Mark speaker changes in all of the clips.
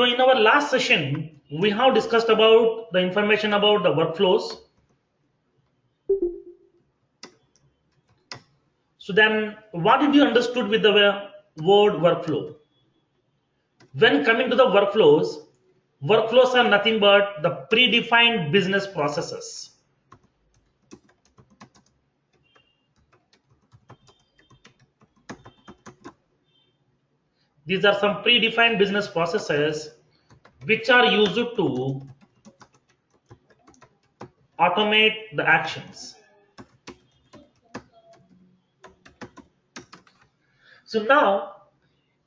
Speaker 1: So in our last session, we have discussed about the information about the workflows. So then what did you understood with the word workflow? When coming to the workflows, workflows are nothing but the predefined business processes. These are some predefined business processes which are used to automate the actions. So now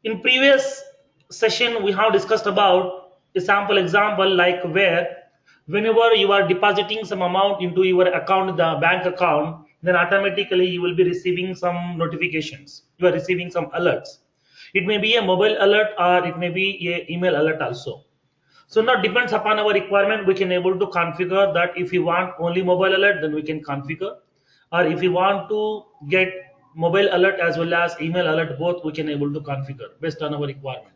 Speaker 1: in previous session we have discussed about a sample example like where whenever you are depositing some amount into your account, the bank account, then automatically you will be receiving some notifications, you are receiving some alerts. It may be a mobile alert or it may be a email alert also. So now depends upon our requirement, we can able to configure that. If you want only mobile alert, then we can configure, or if you want to get mobile alert as well as email alert, both we can able to configure based on our requirement.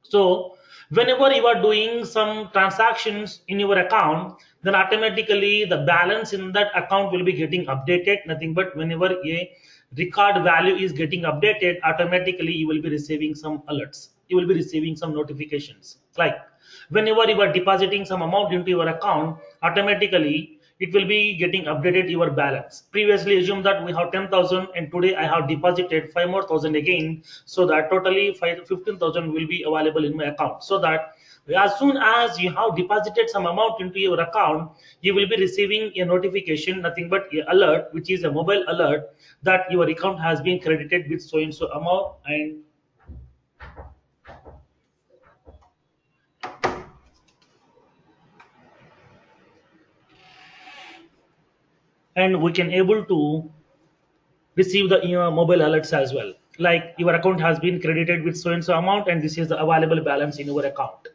Speaker 1: So whenever you are doing some transactions in your account, then automatically the balance in that account will be getting updated. Nothing but whenever a record value is getting updated, automatically you will be receiving some alerts. You will be receiving some notifications. Like whenever you are depositing some amount into your account, automatically it will be getting updated your balance. Previously assume that we have 10,000 and today I have deposited 5 more thousand again, so that totally 15,000 will be available in my account. So that as soon as you have deposited some amount into your account, you will be receiving a notification, nothing but a alert, which is a mobile alert, that your account has been credited with so and so amount. And we can able to receive the mobile alerts as well, like your account has been credited with so and so amount and this is the available balance in your account.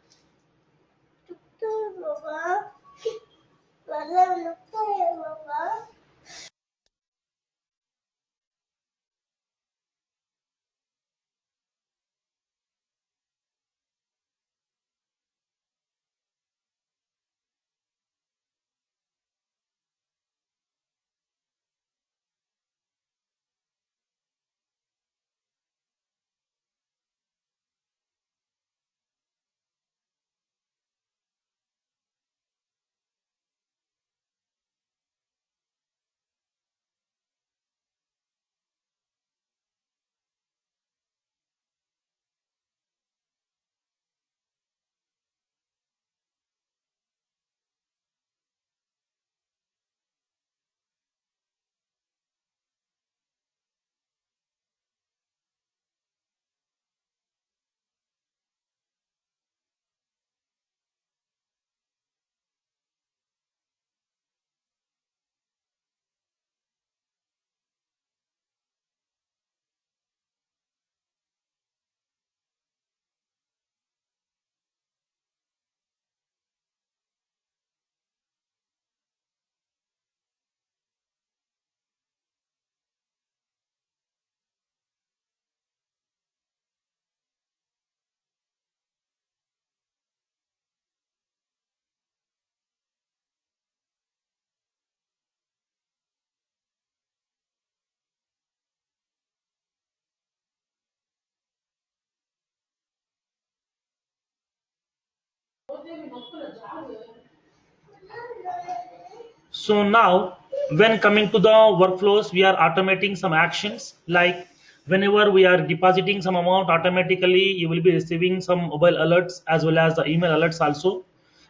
Speaker 1: So now when coming to the workflows, we are automating some actions, like whenever we are depositing some amount, automatically you will be receiving some mobile alerts as well as the email alerts also,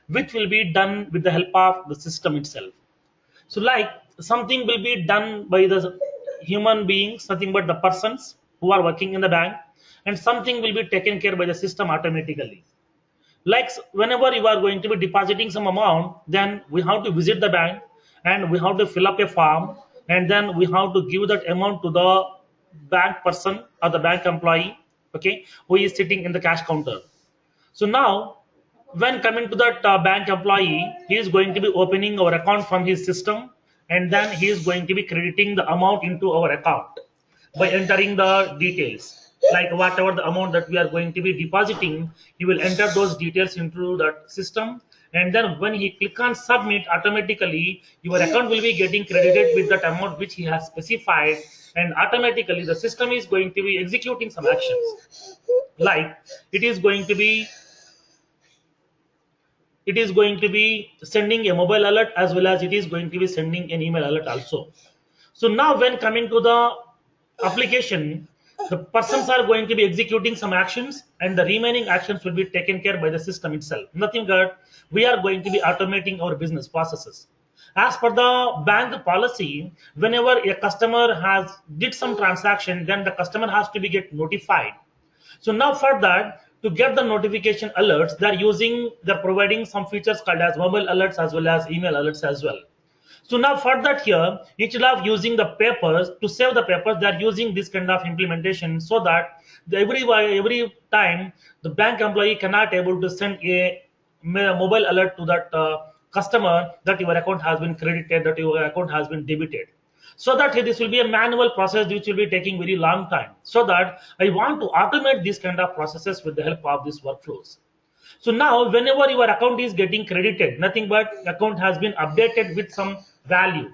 Speaker 1: which will be done with the help of the system itself. So like something will be done by the human beings, nothing but the persons who are working in the bank, and something will be taken care by the system automatically. Like whenever you are going to be depositing some amount, then we have to visit the bank and we have to fill up a form, and then we have to give that amount to the bank person or the bank employee, okay, who is sitting in the cash counter. So now when coming to that bank employee, he is going to be opening our account from his system, and then he is going to be crediting the amount into our account by entering the details. like whatever the amount that we are going to be depositing, he will enter those details into that system, and then when he click on submit, automatically your account will be getting credited with that amount which he has specified, and automatically the system is going to be executing some actions, like it is going to be sending a mobile alert, as well as it is going to be sending an email alert also. So now when coming to the application, the persons are going to be executing some actions, and the remaining actions will be taken care by the system itself. Nothing but we are going to be automating our business processes. As per the bank policy, whenever a customer has did some transaction, then the customer has to be get notified. So now for that, to get the notification alerts, they're providing some features called as mobile alerts as well as email alerts as well. So now for that here, instead of using the papers to save the papers, they're using this kind of implementation, so that every time the bank employee cannot able to send a mobile alert to that customer that your account has been credited, that your account has been debited. So that this will be a manual process which will be taking very long time. So that I want to automate these kind of processes with the help of these workflows. So now whenever your account is getting credited, nothing but account has been updated with some value.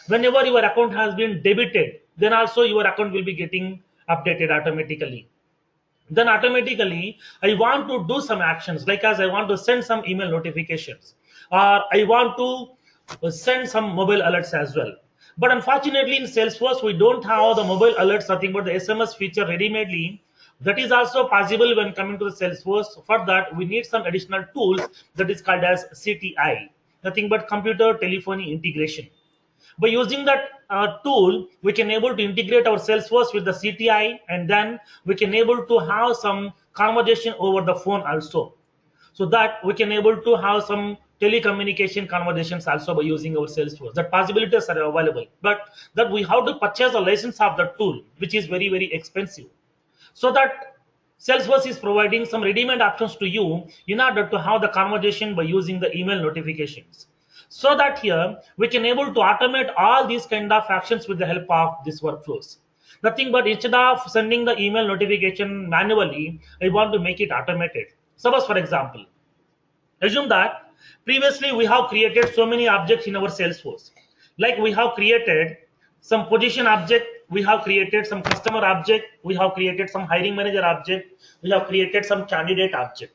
Speaker 1: Whenever your account has been debited, then also your account will be getting updated automatically. Then automatically I want to do some actions, like as I want to send some email notifications, or I want to send some mobile alerts as well. But unfortunately in Salesforce we don't have the mobile alerts, nothing but the SMS feature ready-madely. That is also possible when coming to the Salesforce. For that we need some additional tools that is called as CTI, nothing but computer telephony integration. By using that tool, we can able to integrate our Salesforce with the CTI, and then we can able to have some conversation over the phone also, so that we can able to have some telecommunication conversations also by using our Salesforce. That possibilities are available, but that we have to purchase a license of the tool, which is very very expensive. So that Salesforce is providing some ready-made options to you in order to have the conversation by using the email notifications. So that here we can able to automate all these kind of actions with the help of these workflows. Nothing but instead of sending the email notification manually, I want to make it automated. Suppose for example, assume that previously we have created so many objects in our Salesforce. Like we have created some position object, we have created some customer object, we have created some hiring manager object, we have created some candidate object.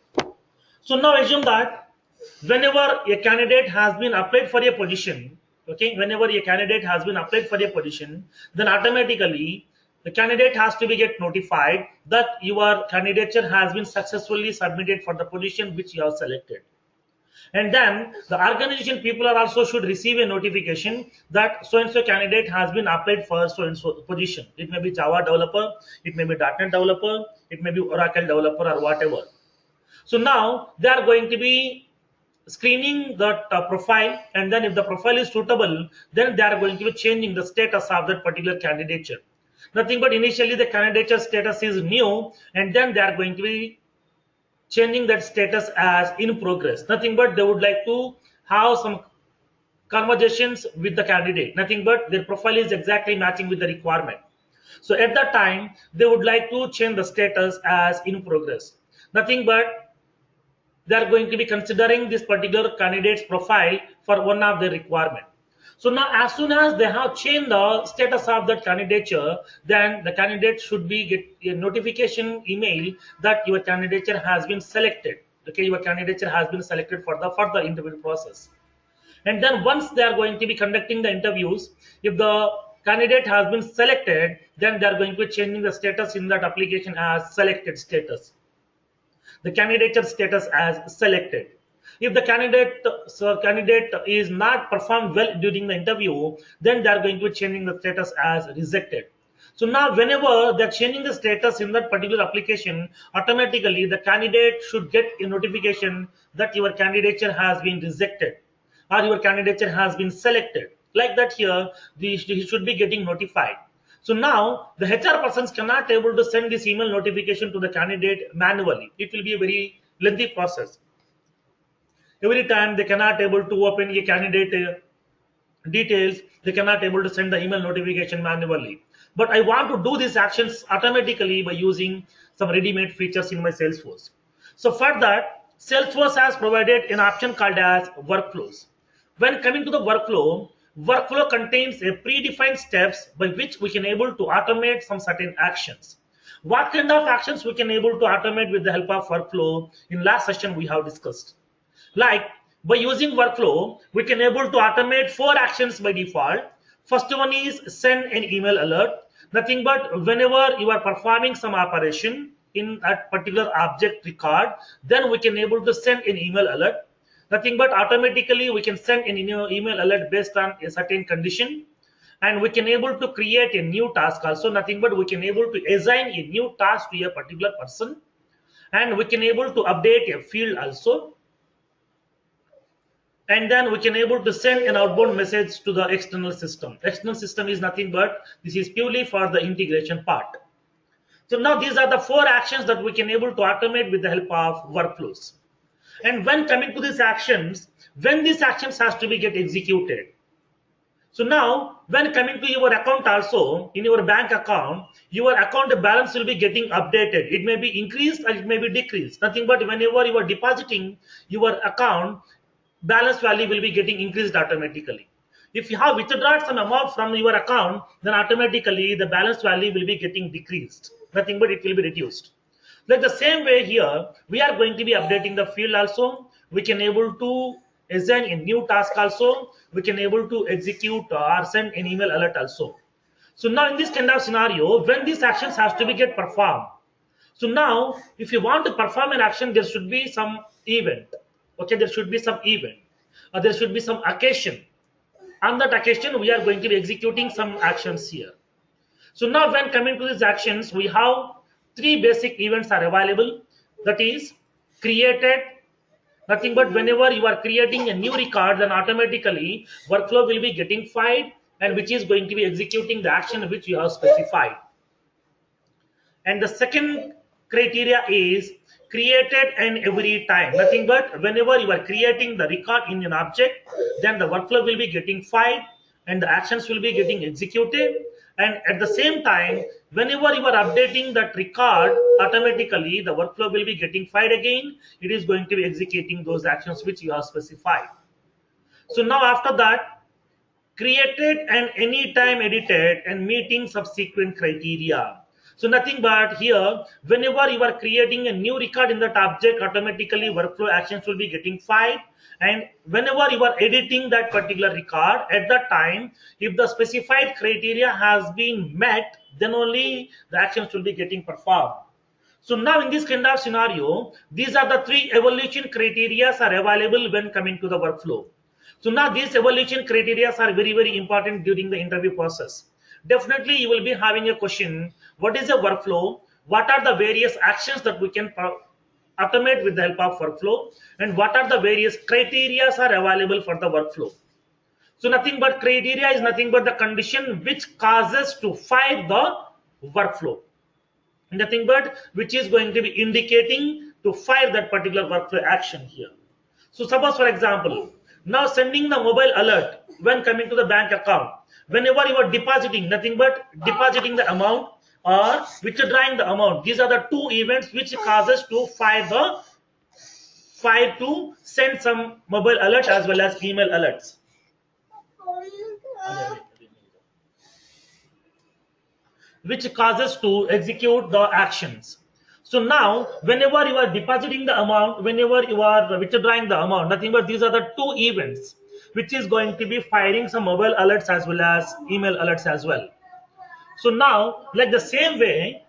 Speaker 1: So now assume that whenever a candidate has been applied for a position, okay, whenever a candidate has been applied for a position, then automatically the candidate has to be get notified that your candidature has been successfully submitted for the position which you have selected. And then the organization people are also should receive a notification that so and so candidate has been applied for so and so position. It may be Java developer, it may be .NET developer, it may be Oracle developer, or whatever. So now they are going to be screening that profile, and then if the profile is suitable, then they are going to be changing the status of that particular candidature. Nothing but initially the candidature status is new, and then they are going to be changing that status as in progress. Nothing but they would like to have some conversations with the candidate. Nothing but their profile is exactly matching with the requirement. So at that time, they would like to change the status as in progress. Nothing but they are going to be considering this particular candidate's profile for one of the requirement. So now as soon as they have changed the status of that candidature, then the candidate should be get a notification email that your candidature has been selected. Okay, your candidature has been selected for the further interview process. And then once they are going to be conducting the interviews, if the candidate has been selected, then they are going to be changing the status in that application as selected status, the candidature status as selected. If the candidate is not performed well during the interview, then they are going to be changing the status as rejected. So now whenever they're changing the status in that particular application, automatically the candidate should get a notification that your candidature has been rejected or your candidature has been selected. Like that here, he should be getting notified. So now the HR persons cannot able to send this email notification to the candidate manually. It will be a very lengthy process. Every time they cannot able to open a candidate details, they cannot able to send the email notification manually. but I want to do these actions automatically by using some ready-made features in my Salesforce. So for that, Salesforce has provided an option called as workflows. When coming to the workflow, workflow contains a predefined steps by which we can able to automate some certain actions. What kind of actions we can able to automate with the help of workflow? In last session we have discussed. Like by using workflow, we can able to automate 4 actions by default. First one is send an email alert. Nothing but whenever you are performing some operation in that particular object record, then we can able to send an email alert. Nothing but automatically we can send an email alert based on a certain condition, and we can able to create a new task also. Nothing but we can able to assign a new task to a particular person, and we can able to update a field also, and then we can able to send an outbound message to the external system. External system is nothing but this is purely for the integration part. So now these are the 4 actions that we can able to automate with the help of workflows. And when coming to these actions, when these actions has to be get executed. So now when coming to your account also, in your bank account, your account balance will be getting updated. It may be increased or it may be decreased. Nothing but whenever you are depositing your account, balance value will be getting increased automatically. If you have withdrawn some amount from your account, then automatically the balance value will be getting decreased. Nothing but it will be reduced. Like the same way here, we are going to be updating the field also. We can able to assign a new task also. We can able to execute or send an email alert also. So now in this kind of scenario, when these actions has to be get performed. So now if you want to perform an action, there should be some event. Okay, there should be some event. Or there should be some occasion. On that occasion, we are going to be executing some actions here. So now when coming to these actions, we have 3 basic events are available. That is created. Nothing but whenever you are creating a new record, then automatically workflow will be getting filed, and which is going to be executing the action which you have specified. And the second criteria is created and every time. Nothing but whenever you are creating the record in an object, then the workflow will be getting filed and the actions will be getting executed. And at the same time, whenever you are updating that record, automatically the workflow will be getting filed again. It is going to be executing those actions which you have specified. So now after that, created and anytime edited and meeting subsequent criteria. So nothing but here, whenever you are creating a new record in that object, automatically workflow actions will be getting filed. And whenever you are editing that particular record, at that time, if the specified criteria has been met, then only the actions will be getting performed. So now in this kind of scenario, these are the 3 evaluation criteria are available when coming to the workflow. So now these evaluation criteria are very, very important during the interview process. Definitely you will be having a question, what is a workflow? What are the various actions that we can automate with the help of workflow? And what are the various criteria are available for the workflow? So nothing but criteria is nothing but the condition which causes to fire the workflow. Nothing but which is going to be indicating to fire that particular workflow action here. So suppose for example, now sending the mobile alert when coming to the bank account. Whenever you are depositing, nothing but depositing the amount or withdrawing the amount. These are the 2 events which causes to fire to send some mobile alert as well as email alerts. Which causes to execute the actions. So now, whenever you are depositing the amount, whenever you are withdrawing the amount, nothing but these are the 2 events which is going to be firing some mobile alerts as well as email alerts as well. So now, like the same way,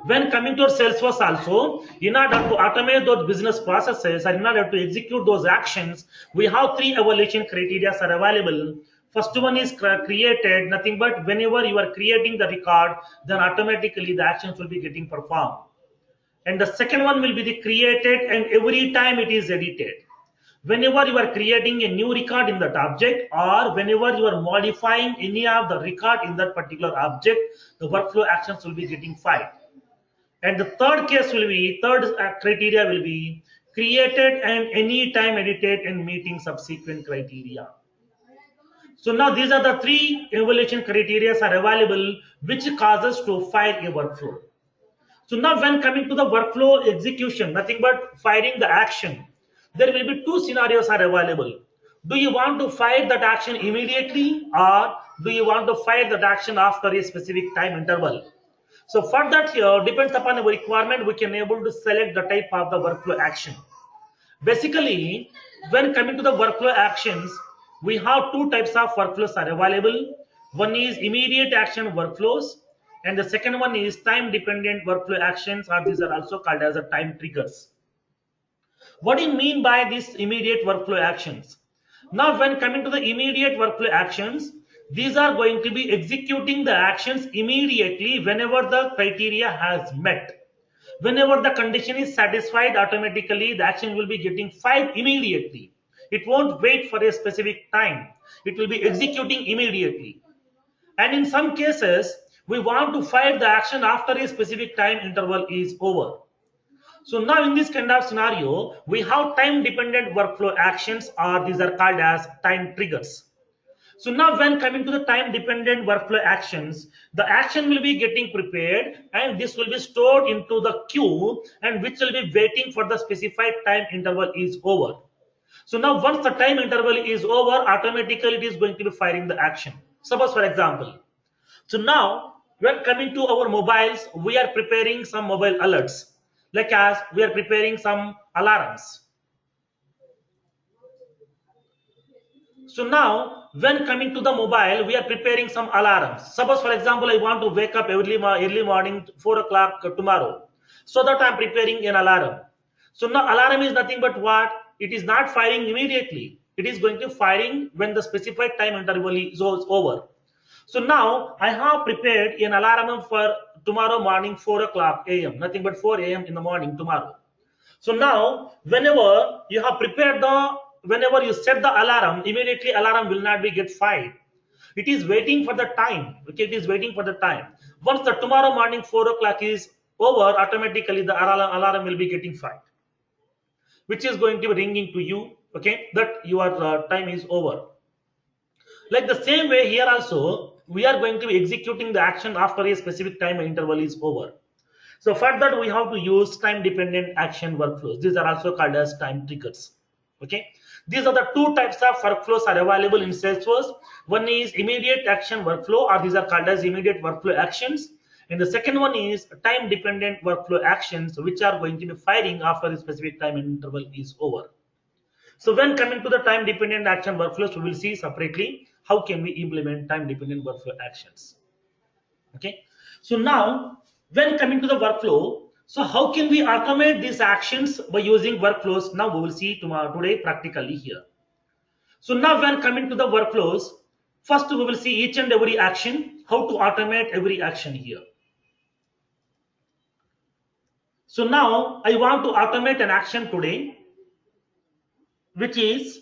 Speaker 1: when coming to Salesforce also, in order to automate those business processes and in order to execute those actions, we have 3 evaluation criteria are available. First one is created, nothing but whenever you are creating the record, then automatically the actions will be getting performed. And the second one will be the created and every time it is edited. Whenever you are creating a new record in that object or whenever you are modifying any of the record in that particular object, the workflow actions will be getting filed. And the third criteria will be created and anytime edited and meeting subsequent criteria. So now these are the three evaluation criteria are available which causes to fire a workflow. So now when coming to the workflow execution, nothing but firing the action, there will be two scenarios are available. Do you want to fire that action immediately, or do you want to fire that action after a specific time interval? So for that here, depends upon our requirement, we can able to select the type of the workflow action. Basically, when coming to the workflow actions, we have two types of workflows are available. One is immediate action workflows, and the second one is time dependent workflow actions, or these are also called as a time triggers. What do you mean by these immediate workflow actions? Now, when coming to the immediate workflow actions, these are going to be executing the actions immediately whenever the criteria has met. Whenever the condition is satisfied, automatically the action will be getting fired immediately. It won't wait for a specific time. It will be executing immediately. And in some cases, we want to fire the action after a specific time interval is over. So now in this kind of scenario, we have time dependent workflow actions, or these are called as time triggers. So now when coming to the time dependent workflow actions, the action will be getting prepared and this will be stored into the queue, and which will be waiting for the specified time interval is over. So now once the time interval is over, automatically it is going to be firing the action. Suppose for example, so now when coming to our mobiles, we are preparing some mobile alerts, like as we are preparing some alarms. So now, when coming to the mobile, we are preparing some alarms. Suppose, for example, I want to wake up early morning, 4 o'clock tomorrow. So that I am preparing an alarm. So now alarm is nothing but what? It is not firing immediately. It is going to firing when the specified time interval is over. So now I have prepared an alarm for tomorrow morning 4 o'clock a.m. Nothing but 4 a.m. in the morning tomorrow. So now whenever you have prepared whenever you set the alarm, immediately alarm will not be get fired. It is waiting for the time. Okay, it is waiting for the time. Once the tomorrow morning 4 o'clock is over, automatically the alarm will be getting fired, which is going to be ringing to you. Okay, that your time is over. Like the same way here also, we are going to be executing the action after a specific time interval is over. So for that, we have to use time dependent action workflows. These are also called as time triggers. Okay, these are the two types of workflows are available in Salesforce. One is immediate action workflow, or these are called as immediate workflow actions, and the second one is time dependent workflow actions, which are going to be firing after a specific time interval is over. So when coming to the time dependent action workflows, we will see separately how can we implement time dependent workflow actions. Okay, so now when coming to the workflow, so how can we automate these actions by using workflows? Now we will see today practically here. So now when coming to the workflows, first we will see each and every action, how to automate every action here. So now I want to automate an action today, which is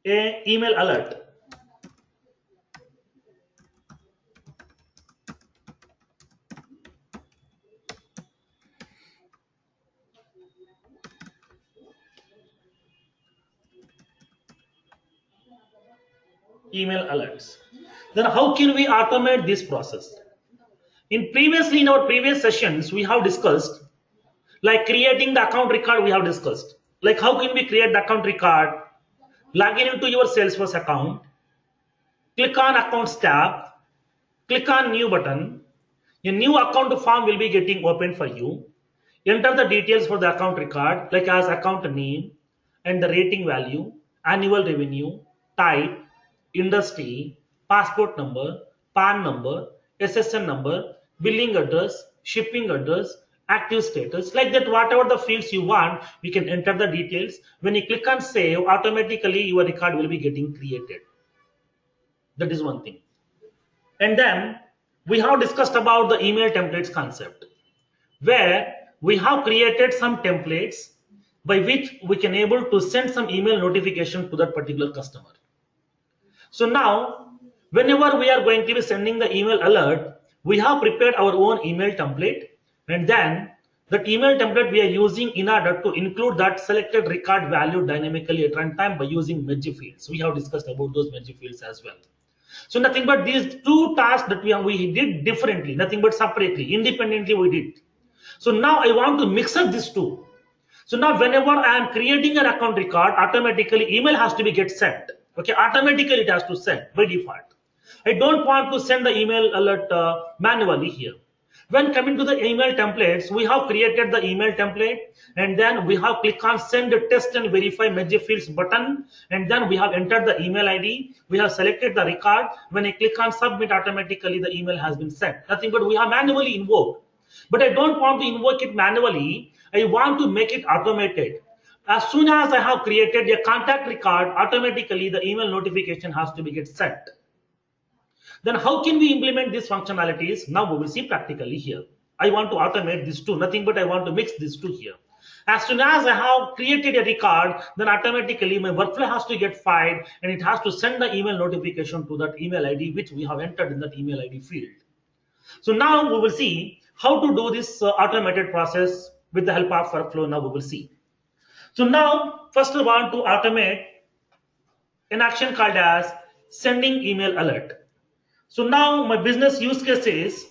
Speaker 1: a email alert. Email alerts. Then how can we automate this process? In our previous sessions, we have discussed like creating the account record. We have discussed like how can we create the account record, log in into your Salesforce account, click on accounts tab, click on new button, a new account form will be getting open for you. Enter the details for the account record, like as account name and the rating value, annual revenue, type, industry, passport number, PAN number, SSN number, billing address, shipping address, active status, like that. Whatever the fields you want, we can enter the details. When you click on save, automatically your record will be getting created. That is one thing. And then we have discussed about the email templates concept, where we have created some templates by which we can able to send some email notification to that particular customer. So now whenever we are going to be sending the email alert, we have prepared our own email template, and then that email template we are using in order to include that selected record value dynamically at runtime by using merge fields. We have discussed about those merge fields as well. So nothing but these two tasks that we did differently, nothing but separately, independently we did. So now I want to mix up these two. So now whenever I am creating an account record, automatically email has to be get sent. Okay, automatically it has to send by default. I don't want to send the email alert manually here. When coming to the email templates, we have created the email template, and then we have click on send test and verify major fields button, and then we have entered the email ID. We have selected the record. When I click on submit, automatically the email has been sent. Nothing but we have manually invoked. But I don't want to invoke it manually. I want to make it automated. As soon as I have created a contact record, automatically the email notification has to be get sent. Then how can we implement these functionalities? Now we will see practically here. I want to automate these two, nothing but I want to mix these two here. As soon as I have created a record, then automatically my workflow has to get filed and it has to send the email notification to that email ID which we have entered in that email ID field. So now we will see how to do this automated process with the help of workflow. Now we will see. So now first I want to automate an action called as sending email alert. So now my business use case is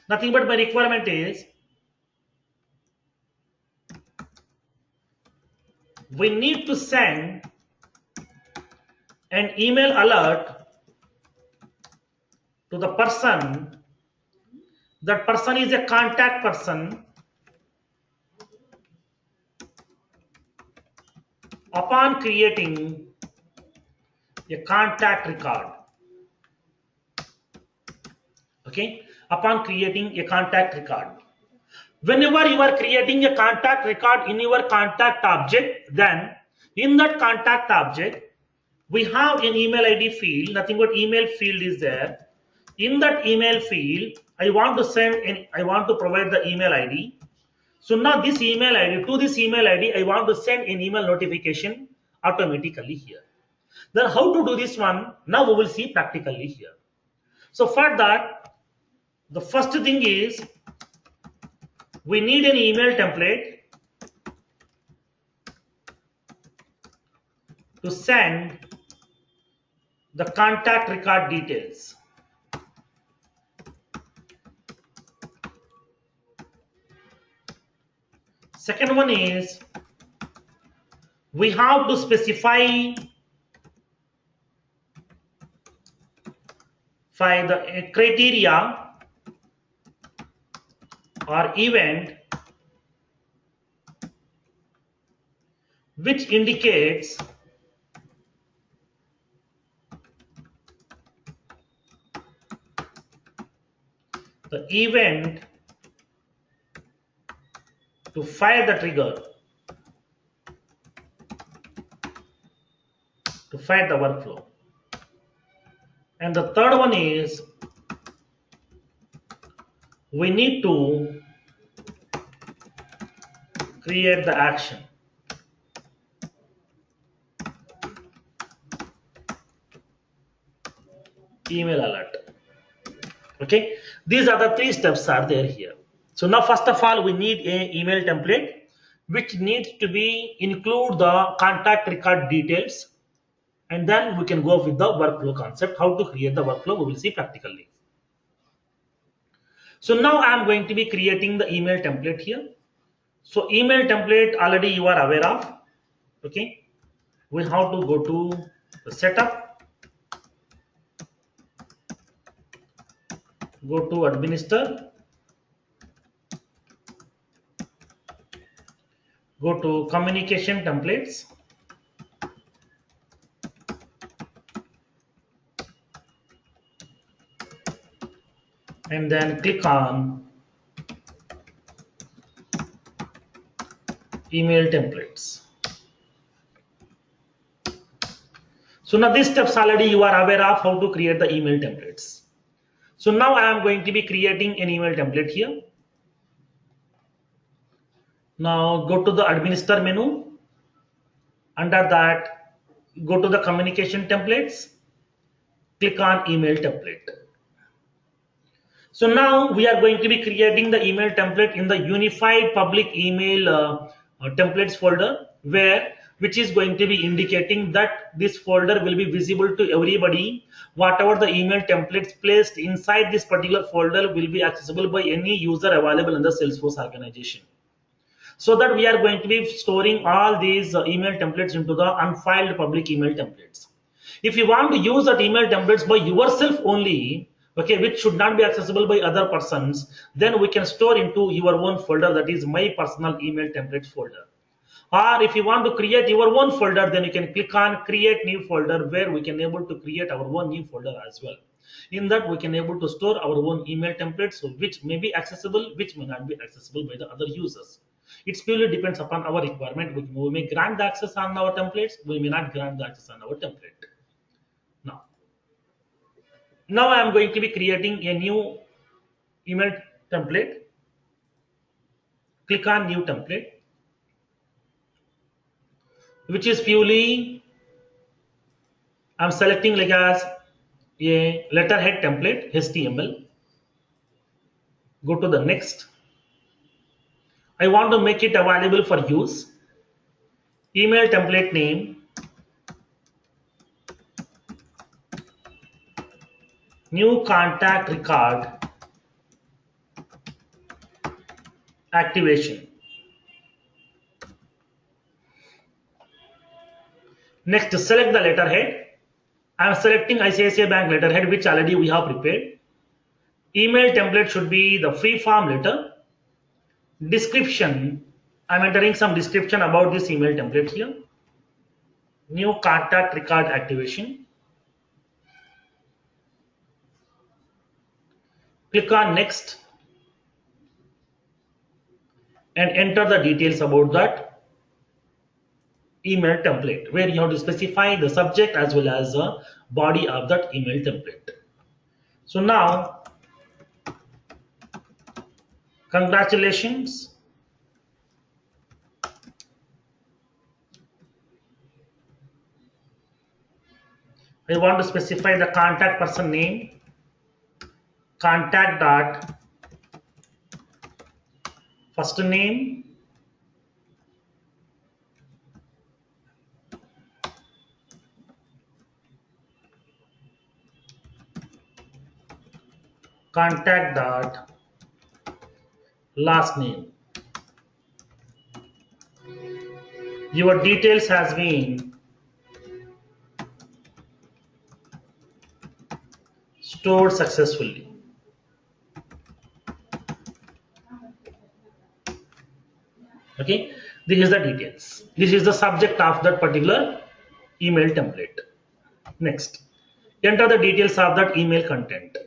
Speaker 1: nothing but my requirement is we need to send an email alert to the person. That person is a contact person. Upon creating a contact record. Okay, upon creating a contact record. Whenever you are creating a contact record in your contact object, then in that contact object, we have an email ID field, nothing but email field is there. In that email field, I want to provide the email ID. So now this email ID, to this email ID, I want to send an email notification automatically here. Then how to do this one? Now we will see practically here. So for that, the first thing is we need an email template to send the contact record details. Second one is we have to specify the criteria or event which indicates the event to fire the trigger, to fire the workflow. And the third one is we need to create the action. Email alert. Okay, these are the three steps are there here. So now first of all we need a email template which needs to be include the contact record details, and then we can go with the workflow concept, how to create the workflow. We will see practically. So now I am going to be creating the email template here. So email template already you are aware of. Okay, we have to go to the setup, go to administer, go to communication templates, and then click on email templates. So now these steps already you are aware of how to create the email templates. So now I am going to be creating an email template here. Now go to the administer menu. Under that, go to the communication templates, click on email template. So now we are going to be creating the email template in the unified public email templates folder, where which is going to be indicating that this folder will be visible to everybody. Whatever the email templates placed inside this particular folder will be accessible by any user available in the Salesforce organization. So that we are going to be storing all these email templates into the unfiled public email templates. If you want to use that email templates by yourself only, okay, which should not be accessible by other persons, then we can store into your own folder, that is my personal email templates folder. Or if you want to create your own folder, then you can click on create new folder, where we can able to create our own new folder as well. In that we can able to store our own email templates, so which may be accessible, which may not be accessible by the other users. It purely depends upon our requirement. We may grant the access on our templates, we may not grant the access on our template. Now I am going to be creating a new email template. Click on new template, which is purely I'm selecting like as a letterhead template HTML. Go to the next. I want to make it available for use. Email template name, new contact record activation. Next, select the letterhead. I am selecting ICICI Bank letterhead, which already we have prepared. Email template should be the free form letter. Description, I'm entering some description about this email template here. New contact record activation. Click on next and enter the details about that email template, where you have to specify the subject as well as the body of that email template. So now, congratulations. I want to specify the contact person name, contact dot first name, contact dot last name. Your details has been stored successfully. Okay, this is the details. This is the subject of that particular email template. Next, enter the details of that email content.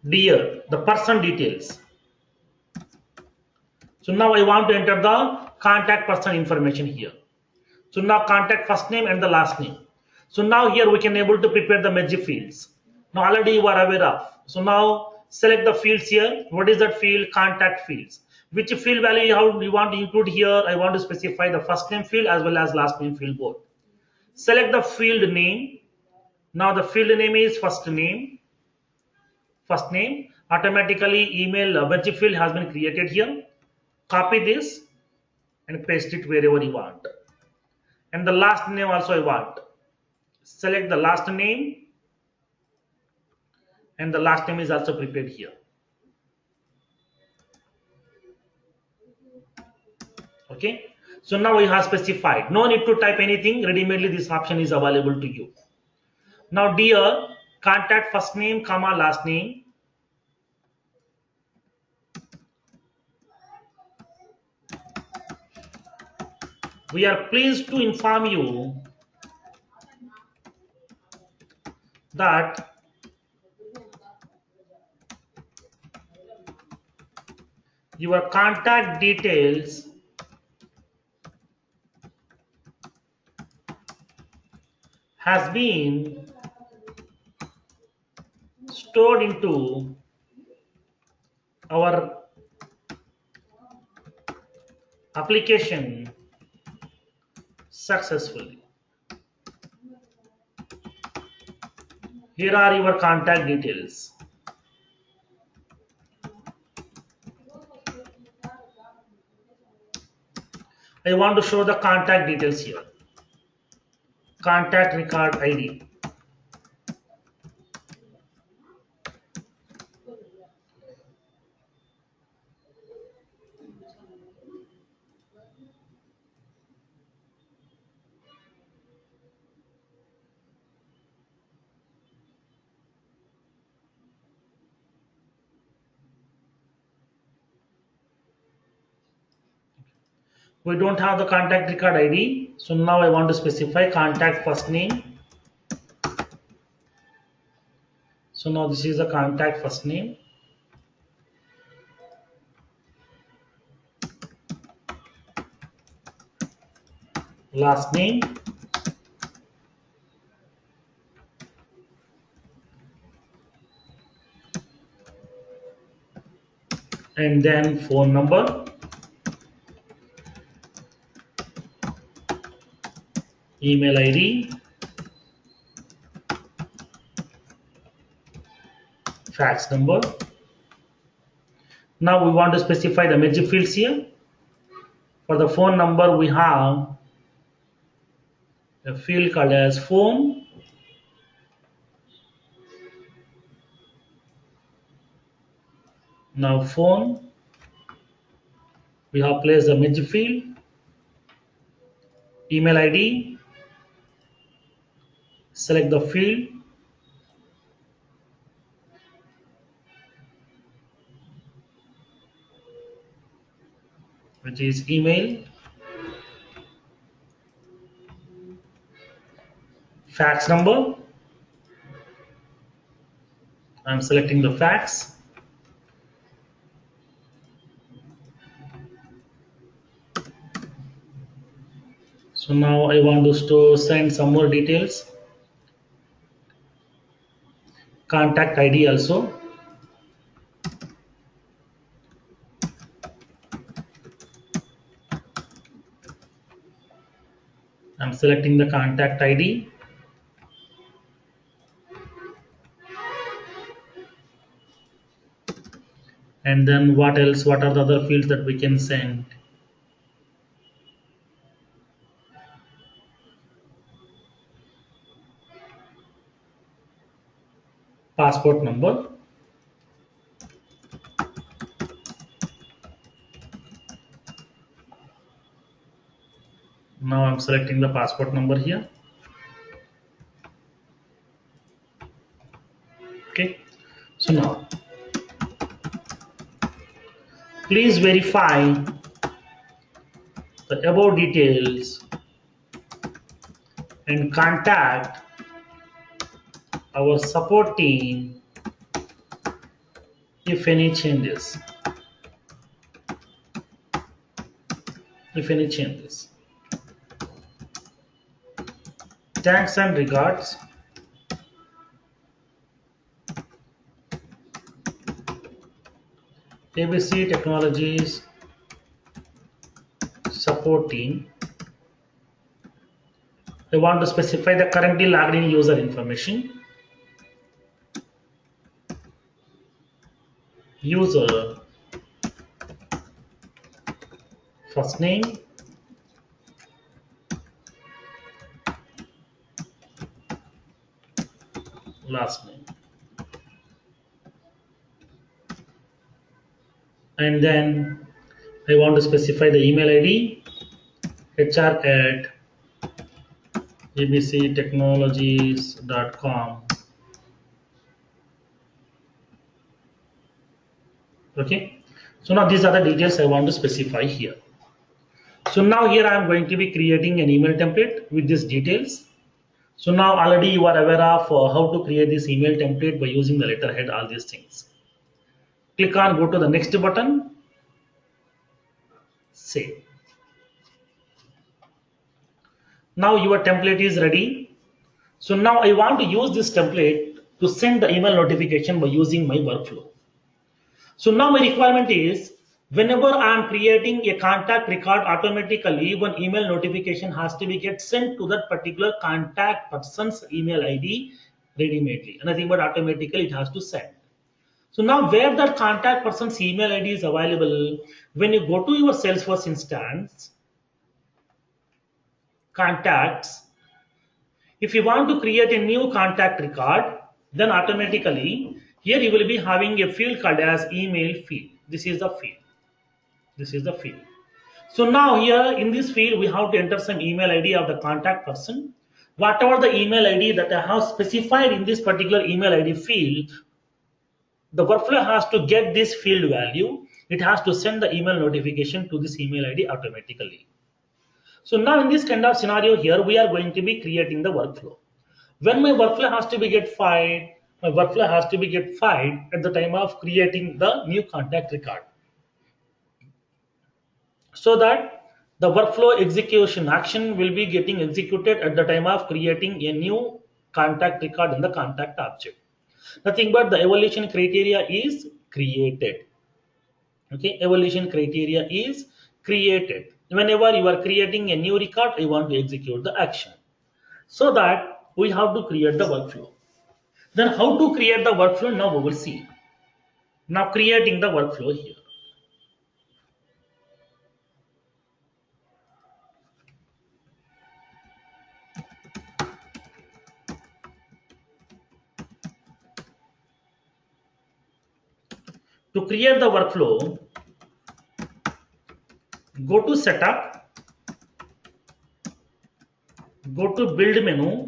Speaker 1: Dear, the person details. So now I want to enter the contact person information here. So now contact first name and the last name. So now here we can able to prepare the magic fields. Now already you are aware of. So now select the fields here. What is that field? Contact fields. Which field value you want to include here? I want to specify the first name field as well as last name field both. Select the field name. Now the field name is first name. First name. Automatically email magic field has been created here. Copy this and paste it wherever you want. And the last name also I want. Select the last name, and the last name is also prepared here. Okay, so now we have specified. No need to type anything. Ready-madely this option is available to you. Now dear, contact first name comma last name. We are pleased to inform you that your contact details has been stored into our application successfully. Here are your contact details. I want to show the contact details here. Contact record ID. We don't have the contact record ID, so now I want to specify contact first name. So now this is the contact first name. Last name. And then phone number. Email ID. Fax number. Now we want to specify the message fields here. For the phone number, we have a field called as phone. Now phone, we have placed the message field. Email ID, select the field. Which is email. Fax number. I'm selecting the fax. So now I want to send some more details. Contact ID also. I'm selecting the contact ID. And then what else? What are the other fields that we can send? Passport number. Now I'm selecting the passport number here. Okay. So now, please verify the above details and contact our support team if any changes. If any changes. Thanks and regards. ABC Technologies support team. I want to specify the currently logged in user information. User first name, last name, and then I want to specify the email ID, hr@abctechnologies.com. Okay, so now these are the details I want to specify here. So now here I am going to be creating an email template with these details. So now already you are aware of how to create this email template by using the letterhead, all these things. Click on go to the next button, save. Now your template is ready. So now I want to use this template to send the email notification by using my workflow. So now my requirement is whenever I am creating a contact record, automatically one email notification has to be get sent to that particular contact person's email ID ready-madely. Nothing but automatically it has to send. So now where that contact person's email ID is available, when you go to your Salesforce instance, contacts. If you want to create a new contact record, then automatically here you will be having a field called as email field. This is the field. This is the field. So now here in this field, we have to enter some email ID of the contact person. Whatever the email ID that I have specified in this particular email ID field, the workflow has to get this field value. It has to send the email notification to this email ID automatically. So now in this kind of scenario here, we are going to be creating the workflow. When my workflow has to be get filed, my workflow has to be get filed at the time of creating the new contact record. So that the workflow execution action will be getting executed at the time of creating a new contact record in the contact object. Nothing but the evaluation criteria is created. Okay, evaluation criteria is created. Whenever you are creating a new record, you want to execute the action. So that we have to create the workflow. Then how to create the workflow? Now we will see. Now creating the workflow here. To create the workflow, go to setup, go to build menu,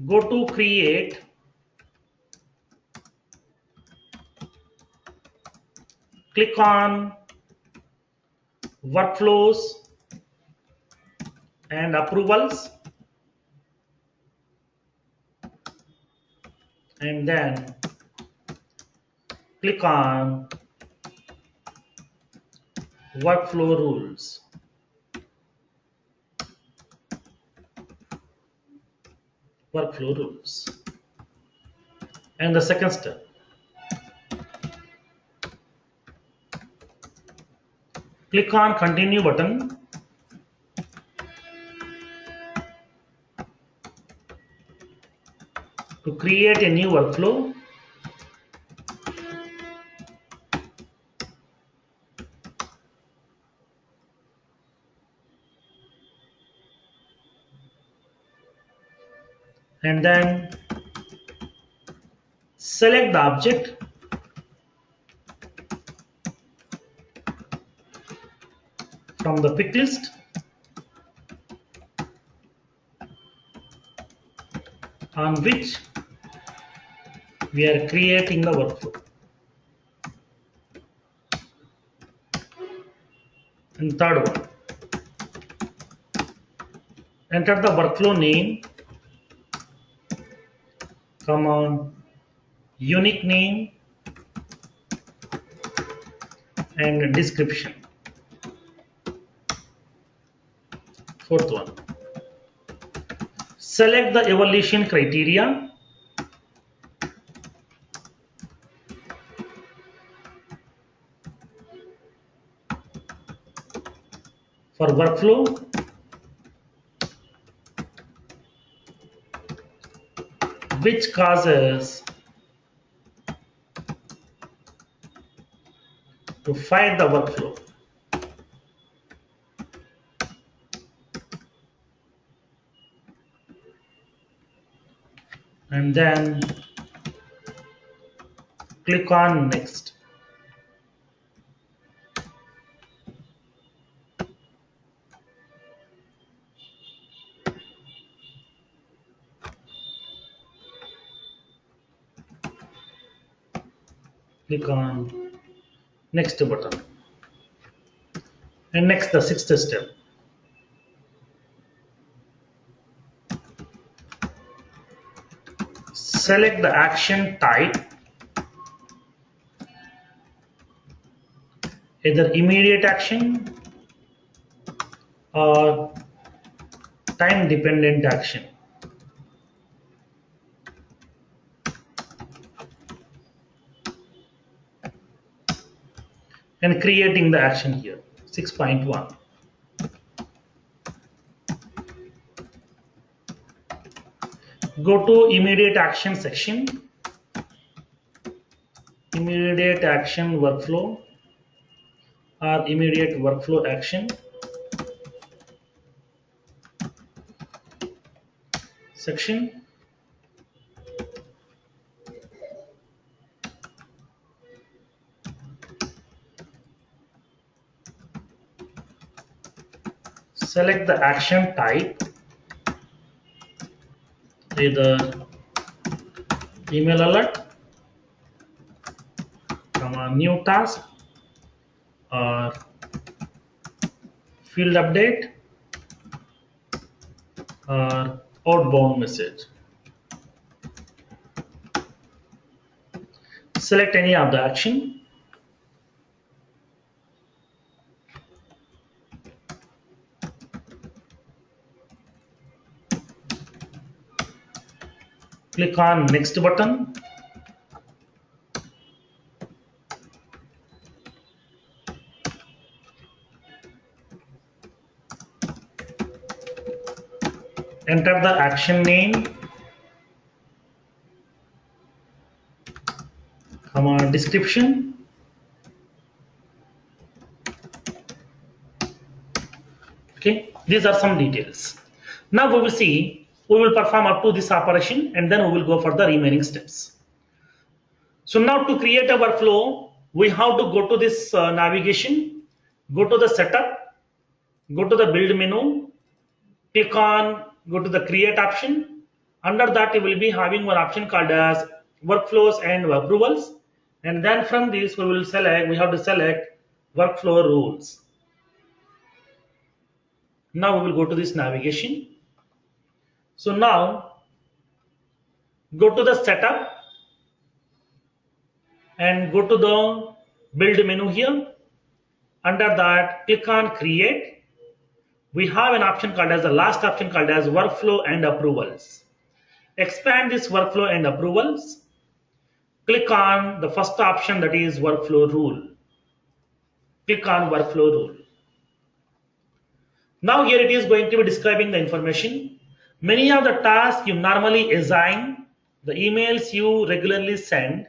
Speaker 1: go to create, click on workflows and approvals, and then click on workflow rules. Workflow rules. And the second step, click on continue button. To create a new workflow, and then select the object, from the pick list, on which we are creating the workflow. And third one, enter the workflow name, come on, unique name and description. Fourth one, select the evaluation criteria, for workflow, which causes to find the workflow. And then click on next. Click on next button. And next, the sixth step. Select the action type, either immediate action or time dependent action. And creating the action here, 6.1. Go to immediate action section, immediate action workflow, or immediate workflow action section. Select the action type, either email alert, new task, or field update, or outbound message. Select any of the action. Click on next button. Enter the action name, description. Okay, these are some details. Now we will see, we will perform up to this operation and then we will go for the remaining steps. So now to create a workflow, we have to go to this navigation, go to the setup, go to the build menu, click on, go to the create option. Under that you will be having one option called as workflows and approvals. And then from this we have to select workflow rules. Now we will go to this navigation. So now go to the setup and go to the build menu here. Under that, click on create. We have an option called as the last option called as workflow and approvals. Expand this workflow and approvals. Click on the first option, that is workflow rule. Click on workflow rule. Now here it is going to be describing the information. Many of the tasks you normally assign, the emails you regularly send,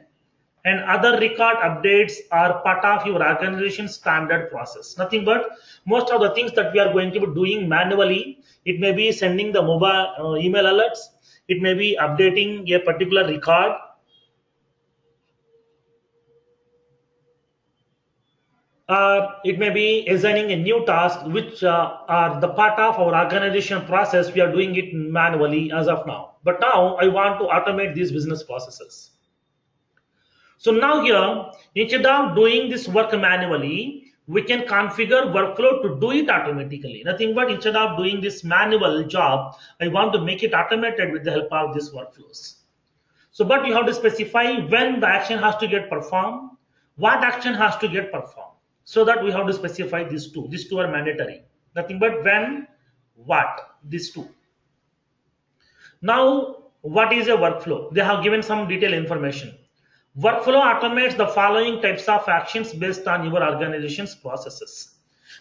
Speaker 1: and other record updates are part of your organization's standard process. Nothing but most of the things that we are going to be doing manually. It may be sending the mobile email alerts. It may be updating a particular record. It may be assigning a new task, which are the part of our organization process. We are doing it manually as of now. But now I want to automate these business processes. So now here, instead of doing this work manually, we can configure workflow to do it automatically. Nothing but instead of doing this manual job, I want to make it automated with the help of these workflows. So, but you have to specify when the action has to get performed, what action has to get performed. So that we have to specify these two. These two are mandatory. Nothing but when, what, these two. Now, what is a workflow? They have given some detailed information. Workflow automates the following types of actions based on your organization's processes.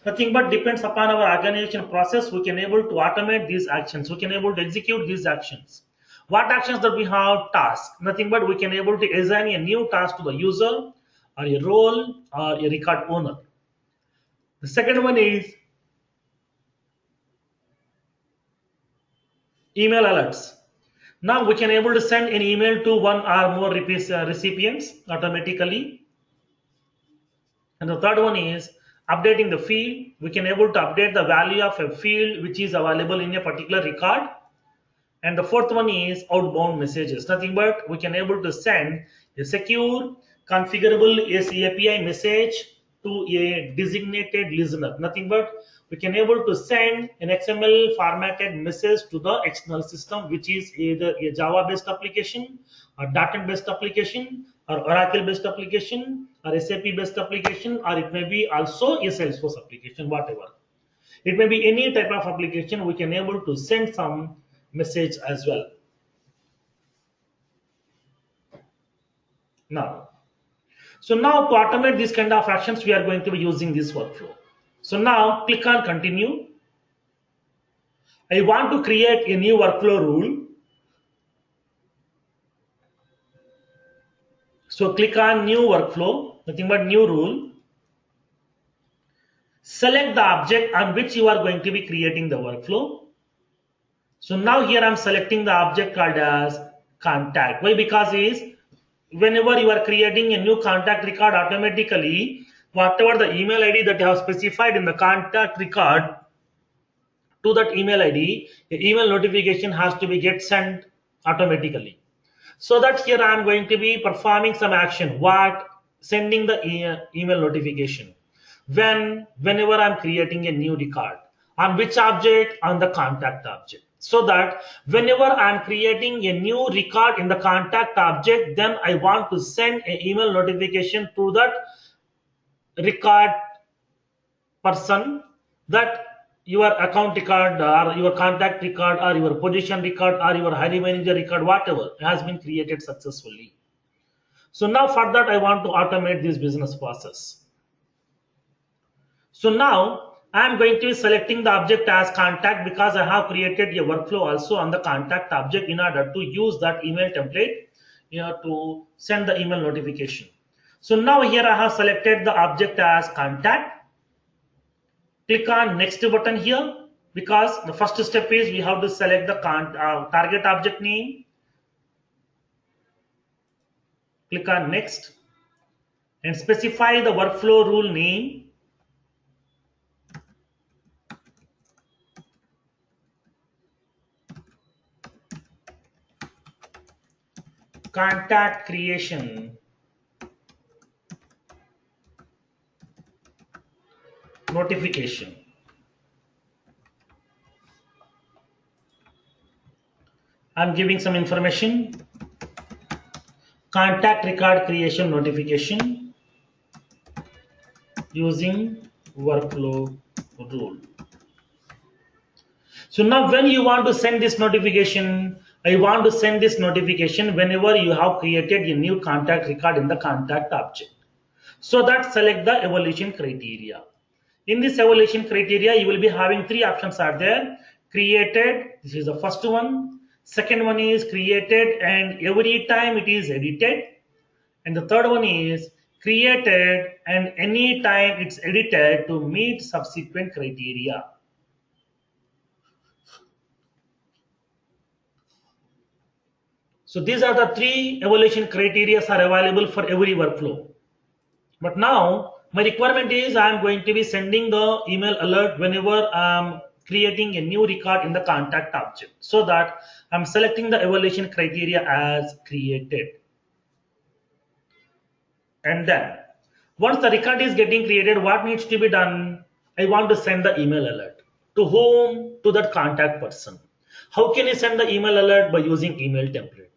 Speaker 1: Nothing but depends upon our organization process, we can able to automate these actions. We can able to execute these actions. What actions that we have? Task. Nothing but we can able to assign a new task to the user or a role or a record owner. The second one is email alerts. Now we can able to send an email to one or more recipients automatically. And the third one is updating the field. We can able to update the value of a field which is available in a particular record. And the fourth one is outbound messages. Nothing but we can able to send a secure configurable API message to a designated listener. Nothing but we can able to send an XML formatted message to the external system, which is either a Java based application or .NET based application or Oracle based application or SAP based application, or it may be also a Salesforce application, whatever. It may be any type of application. We can able to send some message as well. Now, so now to automate these kind of actions, we are going to be using this workflow. So now click on continue. I want to create a new workflow rule. So click on new workflow, nothing but new rule. Select the object on which you are going to be creating the workflow. So now here I'm selecting the object called as contact. Why? Because is whenever you are creating a new contact record, automatically whatever the email ID that you have specified in the contact record, to that email ID, the email notification has to be get sent automatically. So that here I am going to be performing some action. What? Sending the email notification. Whenever I'm creating a new record. On which object? On the contact object. So that whenever I'm creating a new record in the contact object, then I want to send an email notification to that record person, that your account record or your contact record or your position record or your hiring manager record, whatever has been created successfully. So now for that I want to automate this business process. So now I am going to be selecting the object as contact because I have created a workflow also on the contact object in order to use that email template to send the email notification. So now here I have selected the object as contact. Click on next button here, because the first step is we have to select the target object name. Click on next and specify the workflow rule name. Contact creation notification. I'm giving some information. Contact record creation notification using workflow rule. So now when you want to send this notification, I want to send this notification whenever you have created a new contact record in the contact object. So that select the evaluation criteria. In this evaluation criteria, you will be having three options are there. Created, this is the first one. Second one is created and every time it is edited. And the third one is created and any time it's edited to meet subsequent criteria. So these are the three evaluation criteria are available for every workflow. But now my requirement is I am going to be sending the email alert whenever I'm creating a new record in the contact object. So that I'm selecting the evaluation criteria as created. And then once the record is getting created, what needs to be done? I want to send the email alert. To whom? To that contact person. How can you send the email alert? By using email template.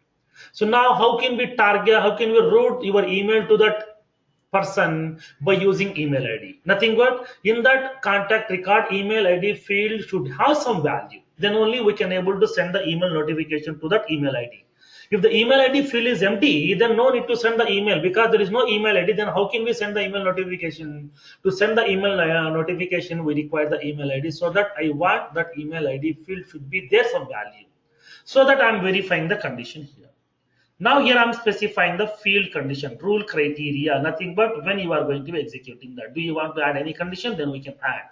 Speaker 1: So now how can we target, how can we route your email to that person? By using email ID. Nothing but in that contact record, email ID field should have some value. Then only we can able to send the email notification to that email ID. If the email ID field is empty, then no need to send the email, because there is no email ID. Then how can we send the email notification? To send the email notification, we require the email ID. So that I want that email ID field should be there some value. So that I'm verifying the condition here. Now here I'm specifying the field condition, rule criteria, nothing but when you are going to be executing that. Do you want to add any condition? Then we can add.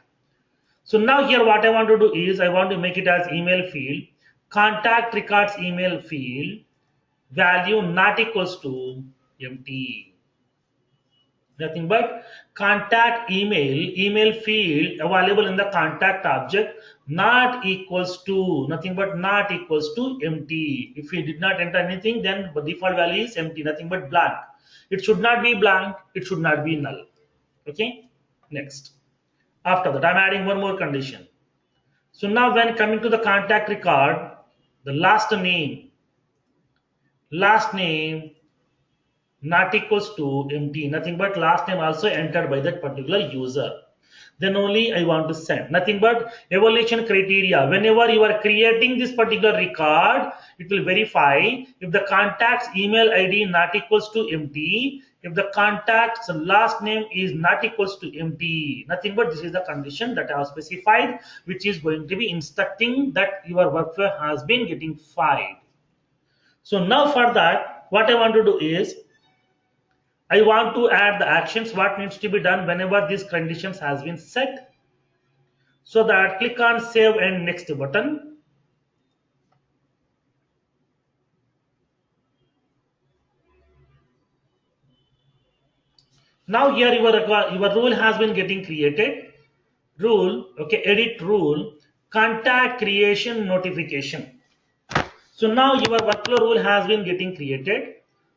Speaker 1: So now here what I want to do is I want to make it as email field, contact records email field, value not equals to empty. Nothing but contact email field available in the contact object not equals to, nothing but not equals to empty. If we did not enter anything, then the default value is empty, nothing but blank. It should not be blank, it should not be null. Okay, next. After that I'm adding one more condition. So now when coming to the contact record, the last name not equals to empty, nothing but last name also entered by that particular user. Then only I want to send, nothing but evaluation criteria. Whenever you are creating this particular record, it will verify if the contact's email ID not equals to empty, if the contact's last name is not equals to empty, nothing but this is the condition that I have specified, which is going to be instructing that your workflow has been getting filed. So now for that, what I want to do is I want to add the actions what needs to be done whenever these conditions has been set. So that click on save and next button. Now here your rule has been getting created. Rule, okay, edit rule, contact creation notification. So now your workflow rule has been getting created.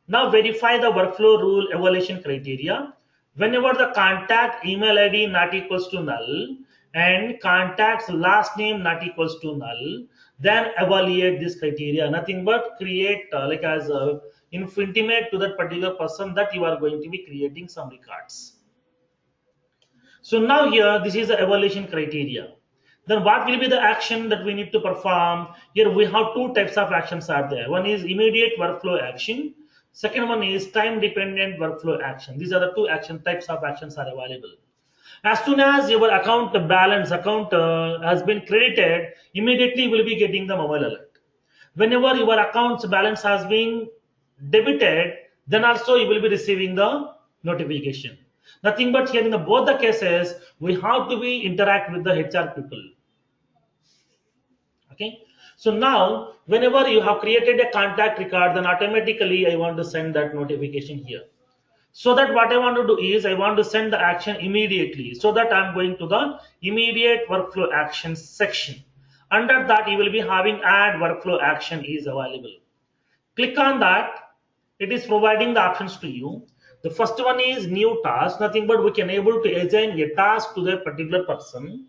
Speaker 1: Now verify the workflow rule evaluation criteria. Whenever the contact email ID not equals to null and contact's last name not equals to null, then evaluate this criteria. Nothing but create like as intimate to that particular person that you are going to be creating some records. So now here, this is the evaluation criteria. Then what will be the action that we need to perform? Here we have two types of actions are there. One is immediate workflow action. Second one is time dependent workflow action. These are the two action types of actions are available. As soon as your account balance account has been credited, immediately you will be getting the mobile alert. Whenever your account's balance has been debited, then also you will be receiving the notification. Nothing but here in both the cases, we have to be interact with the HR people. Okay. So now, whenever you have created a contact record, then automatically I want to send that notification here. So that what I want to do is I want to send the action immediately. So that I'm going to the immediate workflow action section. Under that, you will be having add workflow action is available. Click on that. It is providing the options to you. The first one is new task. Nothing but we can able to assign a task to the particular person.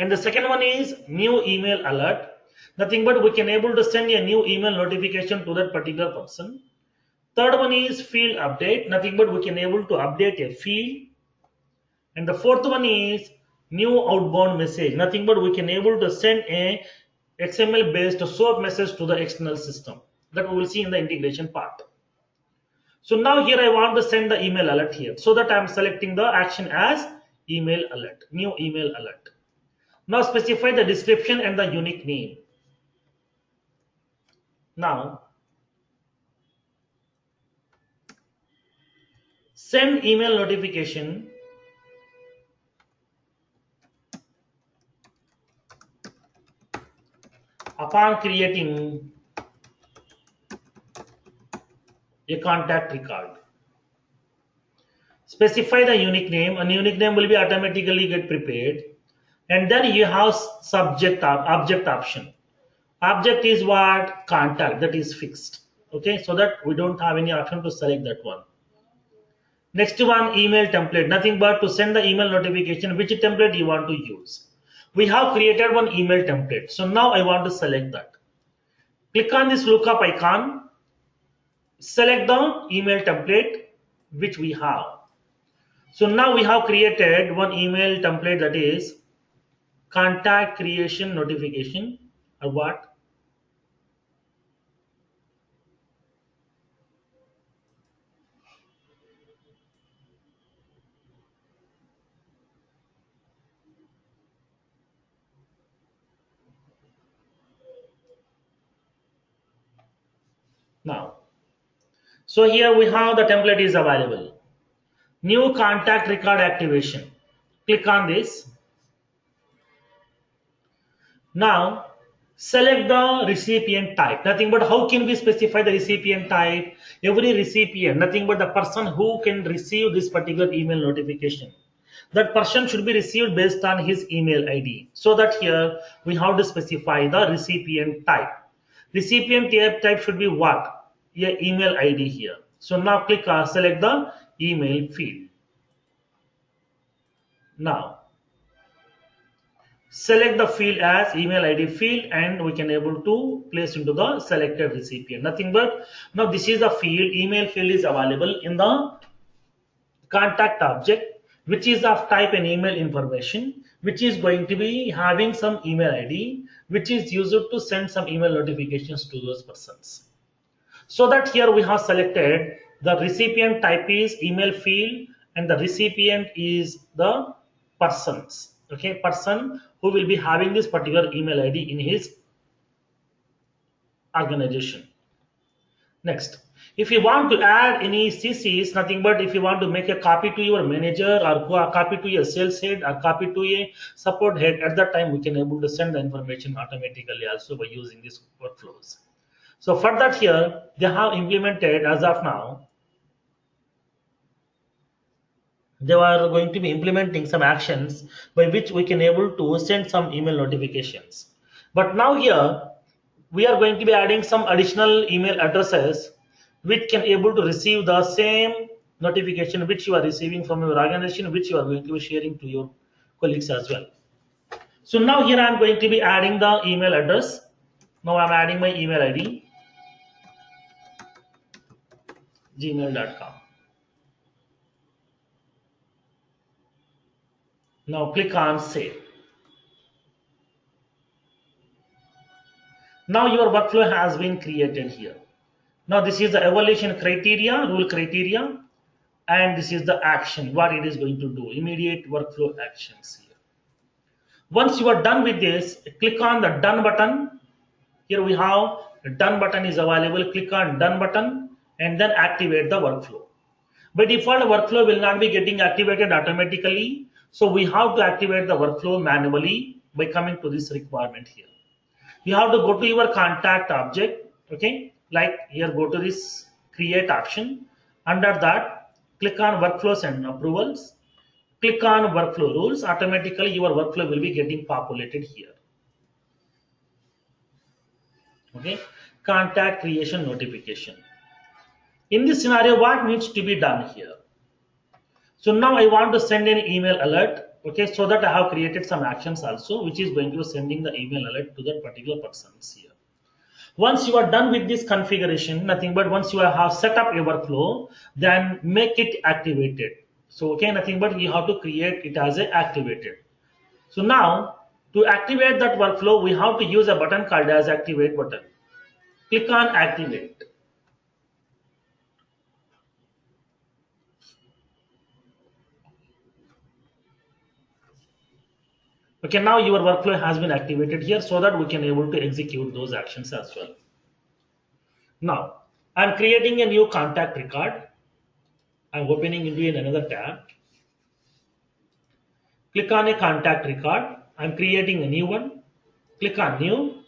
Speaker 1: And the second one is new email alert. Nothing but we can able to send a new email notification to that particular person. Third one is field update. Nothing but we can able to update a field. And the fourth one is new outbound message. Nothing but we can able to send a XML based SOAP message to the external system. That we will see in the integration part. So now here I want to send the email alert here. So that I am selecting the action as email alert, new email alert. Now specify the description and the unique name. Now send email notification upon creating a contact record. Specify the unique name. A unique name will be automatically get prepared. And then you have subject object option. Object is what? Contact, that is fixed. Okay, so that we don't have any option to select that one. Next one, email template. Nothing but to send the email notification, which template you want to use. We have created one email template. So now I want to select that. Click on this lookup icon. Select the email template which we have. So now we have created one email template, that is contact creation notification, or what? Now, so here we have the template is available. New contact record activation. Click on this. Now select the recipient type. Nothing but how can we specify the recipient type? Every recipient, nothing but the person who can receive this particular email notification. That person should be received based on his email ID. So that here we have to specify the recipient type. Recipient type should be what? Your email ID here. So now click select the email field. Now select the field as email ID field, and we can able to place into the selected recipient. Nothing but now this is the field, email field is available in the contact object, which is of type and email information, which is going to be having some email ID, which is used to send some email notifications to those persons. So that here we have selected the recipient type is email field and the recipient is the persons. Okay, person who will be having this particular email ID in his organization. Next, if you want to add any CCs, nothing but if you want to make a copy to your manager or copy to your sales head or copy to a support head, at that time we can able to send the information automatically also by using these workflows. So for that here, they have implemented as of now, they are going to be implementing some actions by which we can able to send some email notifications. But now here, we are going to be adding some additional email addresses which can able to receive the same notification which you are receiving from your organization, which you are going to be sharing to your colleagues as well. So now here I am going to be adding the email address. Now I am adding my email ID, gmail.com. Now click on save. Now your workflow has been created here. Now this is the evaluation criteria, rule criteria, and this is the action, what it is going to do, immediate workflow actions here. Once you are done with this, click on the done button. Here we have the done button is available. Click on done button and then activate the workflow. By default, workflow will not be getting activated automatically. So we have to activate the workflow manually by coming to this requirement here. You have to go to your contact object. Okay, like here, go to this create option. Under that, click on workflows and approvals. Click on workflow rules. Automatically, your workflow will be getting populated here. Okay, contact creation notification. In this scenario, what needs to be done here? So now I want to send an email alert. Okay, so that I have created some actions also, which is going to be sending the email alert to that particular person here. Once you are done with this configuration, nothing but once you have set up a workflow, then make it activated. So okay, nothing but you have to create it as a activated. So now to activate that workflow, we have to use a button called as activate button. Click on activate. Okay, now your workflow has been activated here so that we can able to execute those actions as well. Now I'm creating a new contact record. I'm opening into another tab. Click on a contact record. I'm creating a new one. Click on new.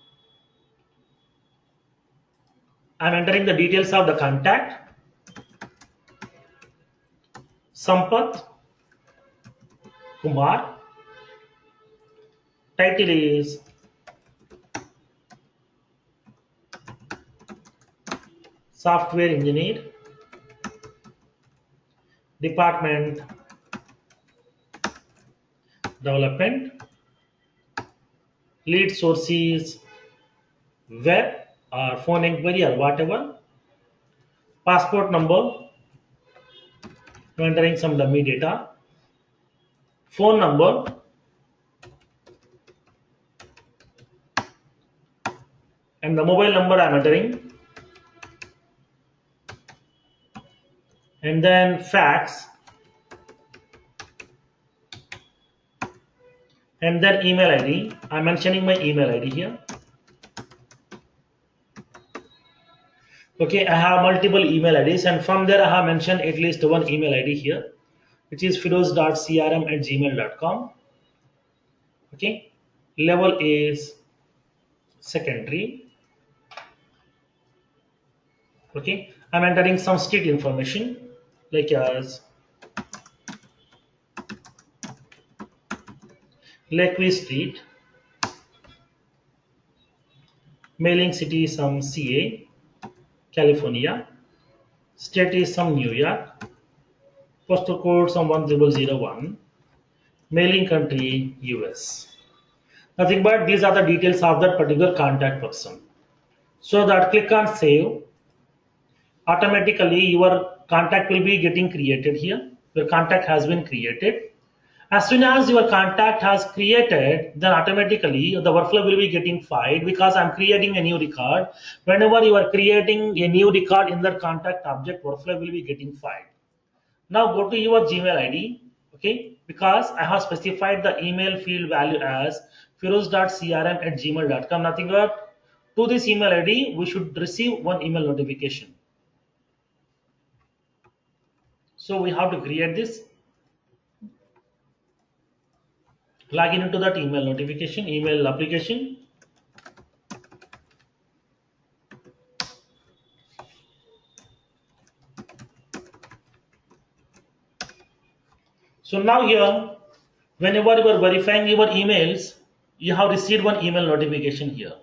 Speaker 1: I'm entering the details of the contact. Sampath Kumar. Title is software engineer. Department development. Lead sources web or phone inquiry or whatever. Passport number. I'm entering some dummy data. Phone number. And the mobile number I'm entering. And then fax. And then email ID. I'm mentioning my email ID here. Okay, I have multiple email IDs, and from there I have mentioned at least one email ID here, which is firoz.crm@gmail.com. Okay, level is secondary. Okay, I'm entering some street information like as Lakeview Street, mailing city is some CA, California, state is some New York, postal code some 1001, mailing country US. Nothing but these are the details of that particular contact person. So that click on save. Automatically your contact will be getting created here. Your contact has been created. As soon as your contact has created, then automatically the workflow will be getting filed because I'm creating a new record. Whenever you are creating a new record in that contact object, workflow will be getting filed. Now go to your Gmail ID, okay? Because I have specified the email field value as firoz.crm@gmail.com. Nothing but to this email ID, we should receive one email notification. So we have to create this, login into that email notification, email application. So now here, whenever you are verifying your emails, you have received one email notification here.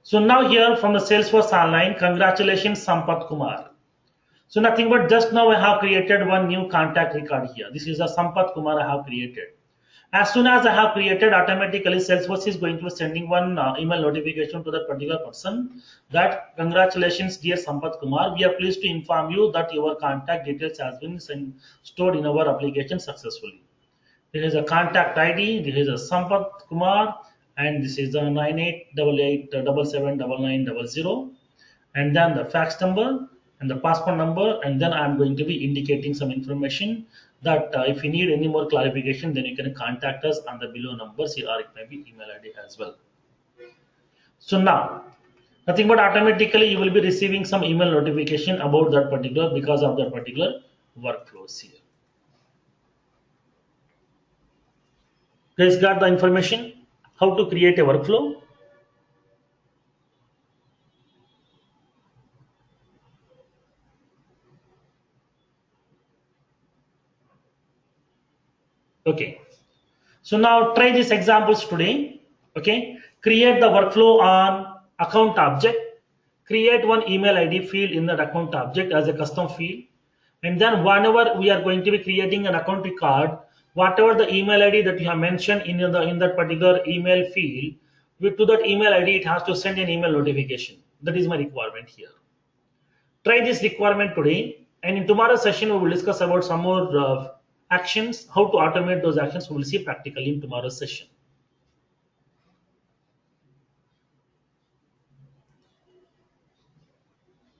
Speaker 1: So now here from the Salesforce Online, congratulations Sampath Kumar. So nothing but just now I have created one new contact record here. This is a Sampath Kumar I have created. As soon as I have created, automatically Salesforce is going to be sending one email notification to that particular person that congratulations dear Sampath Kumar, we are pleased to inform you that your contact details has been stored in our application successfully. This is a contact ID, this is a Sampath Kumar, and this is the 9888779900, and then the fax number and the passport number, and then I'm going to be indicating some information that if you need any more clarification, then you can contact us on the below numbers here, or it may be email ID as well. So now, nothing but automatically you will be receiving some email notification about that particular, because of that particular workflows here. Guys, got the information how to create a workflow? Okay. So now try these examples today. Okay. Create the workflow on account object. Create one email ID field in that account object as a custom field. And then whenever we are going to be creating an account record, whatever the email ID that you have mentioned in that particular email field, to that email ID, it has to send an email notification. That is my requirement here. Try this requirement today, and in tomorrow's session we will discuss about some more actions, how to automate those actions. We will see practically in tomorrow's session.